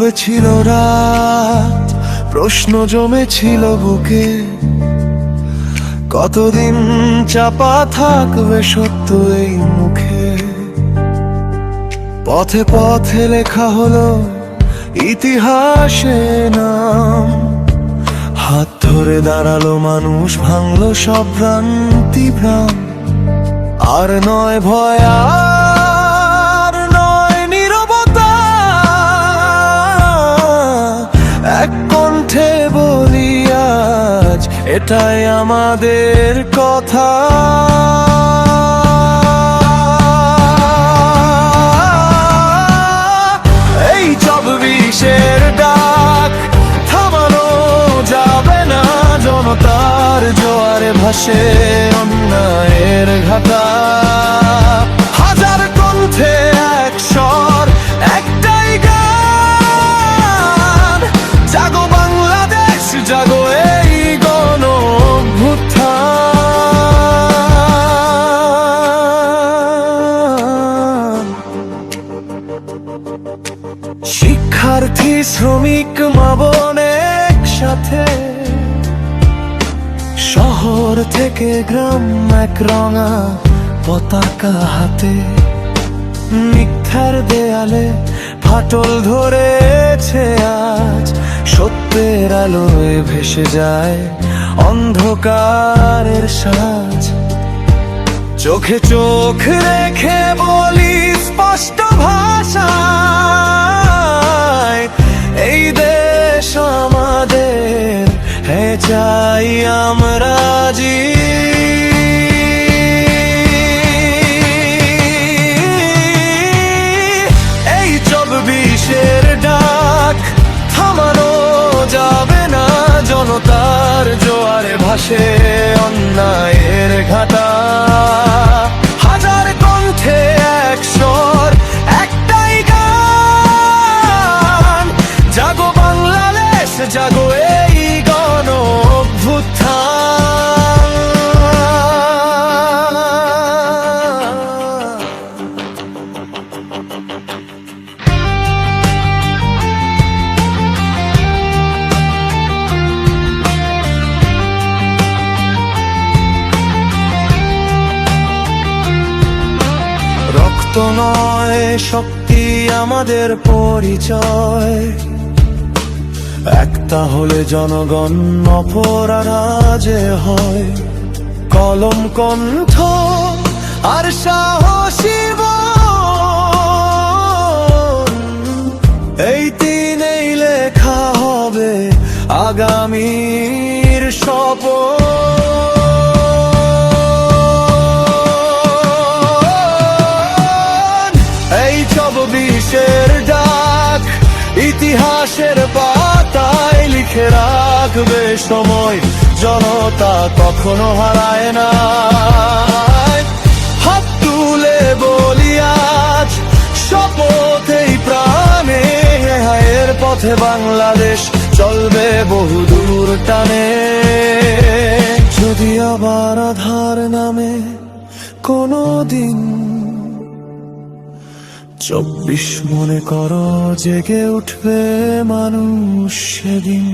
ডুবেছিল রাত, প্রশ্ন জমেছিল বুকে, কতদিন চাপা থাকবে সত্য এই মুখে। পথে পথে লেখা হলো ইতিহাসে নাম, হাত ধরে দাঁড়ালো মানুষ, ভাঙলো সব ভ্রান্তি ভ্রাম। আর নয় ভয়, আর নয় নীরবতা, এক কণ্ঠে বলি আজ এটাই আমাদের কথা। এই 24-এর ডাক থামানো যাবে না, জনতার জোয়ারে ভাসে অন্যায়ের ঘাটা। হাজার কণ্ঠে এক স্বর, একটাই গান, জাগো বাংলাদেশ, জাগো এই গণ-অভ্যুত্থান। শিক্ষার্থী, শ্রমিক, মা বোন একসাথে, শহর থেকে গ্রাম এক রঙা পতাকা হাতে। মিথ্যার দেয়ালে ফাটল ধরেছে আজ, সত্যের আলোয় ভেসে যায় অন্ধকারের সাজ। চোখে চোখ রেখে বলি স্পষ্ট ভাষায়, এই দেশ আমাদের, হ্যাঁ চাই আমরা জি। এই 24-এর ডাক থামানো যাবে না, জনতার জোয়ারে ভাসে অন্যায়ের ঘাটা। হাজার কণ্ঠে এক স্বর, একটাই গান, জাগো বাংলাদেশ, জাগো এই গণ-অভ্যুত্থান। রক্ত নয় শক্তি আমাদের পরিচয়, একটা হলে জনগণ অপরাজে হয়। কলম, কণ্ঠ আর সাহসী মন, এই তিনেই লেখা হবে আগামীর শপথ। এই 24-এর ডাক ইতিহাসের পাতায় লিখে রাখবে সময়, জনতা কখনো হারায় না। হাত তুলে বলি আজ শপথ এই প্রাণে, এর পথে বাংলাদেশ চলবে বহুদূর টানে। যদি আবার আধার নামে কোনো দিন, 24 মনে করো জেগে উঠবে মানুষ সেদিন।